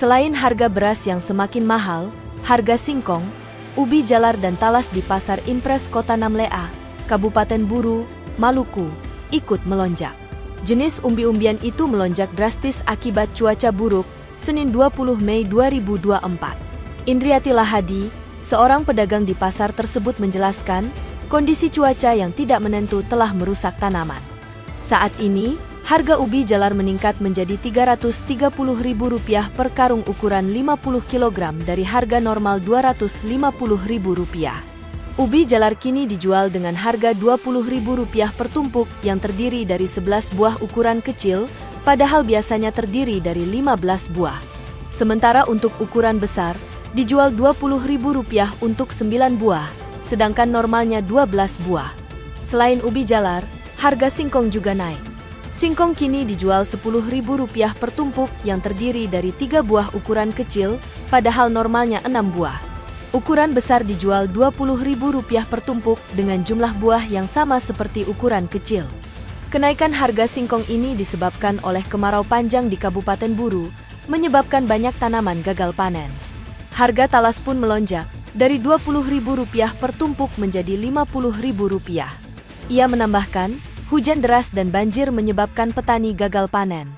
Selain harga beras yang semakin mahal, harga singkong, ubi jalar dan talas di Pasar Impres Kota Namlea, Kabupaten Buru, Maluku, ikut melonjak. Jenis umbi-umbian itu melonjak drastis akibat cuaca buruk, Senin 20 Mei 2024. Indriati Lahadi, seorang pedagang di pasar tersebut menjelaskan, kondisi cuaca yang tidak menentu telah merusak tanaman. Saat ini, harga ubi jalar meningkat menjadi Rp330.000 per karung ukuran 50 kg dari harga normal Rp250.000. Ubi jalar kini dijual dengan harga Rp20.000 per tumpuk yang terdiri dari 11 buah ukuran kecil, padahal biasanya terdiri dari 15 buah. Sementara untuk ukuran besar, dijual Rp20.000 untuk 9 buah, sedangkan normalnya 12 buah. Selain ubi jalar, harga singkong juga naik. Singkong kini dijual Rp10.000 per tumpuk yang terdiri dari 3 buah ukuran kecil, padahal normalnya 6 buah. Ukuran besar dijual Rp20.000 per tumpuk dengan jumlah buah yang sama seperti ukuran kecil. Kenaikan harga singkong ini disebabkan oleh kemarau panjang di Kabupaten Buru, menyebabkan banyak tanaman gagal panen. Harga talas pun melonjak, dari Rp20.000 per tumpuk menjadi Rp50.000. Ia menambahkan, hujan deras dan banjir menyebabkan petani gagal panen.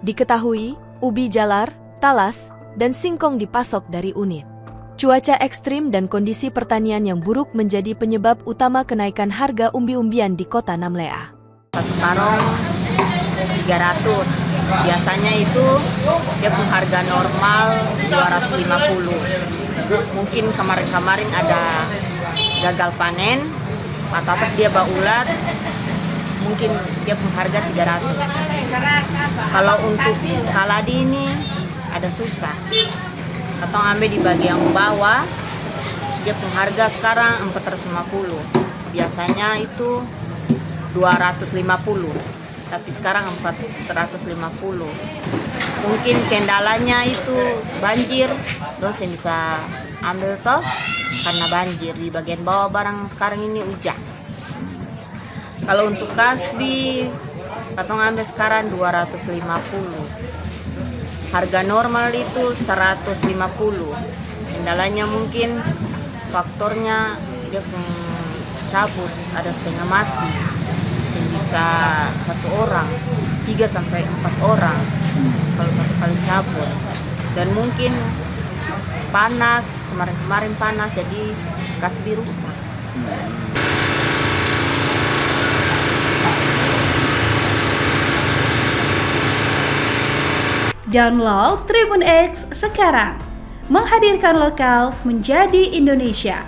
Diketahui, ubi jalar, talas, dan singkong dipasok dari unit. Cuaca ekstrim dan kondisi pertanian yang buruk menjadi penyebab utama kenaikan harga umbi-umbian di Kota Namlea. Satu karung 300. Biasanya itu dia punya harga normal 250. Mungkin kemarin-kemarin ada gagal panen atau atas dia baulat, mungkin dia punya harga 300. Kalau untuk kaladi ini ada susah. Atau ambil di bagian bawah, dia punya harga sekarang 450. Biasanya itu 250. Tapi sekarang 450. Mungkin kendalanya itu banjir, terus yang bisa ambil toh karena banjir di bagian bawah barang sekarang ini hujan. Kalau untuk kasbi, katong ambil sekarang 250. Harga normal itu 150. Kendalanya mungkin faktornya dia cabut, ada setengah mati. Bisa 1 orang, 3 sampai 4 orang kalau satu kali cabut. Dan mungkin panas, kemarin panas jadi kasbi rusak. Download Tribun X sekarang, menghadirkan lokal menjadi Indonesia.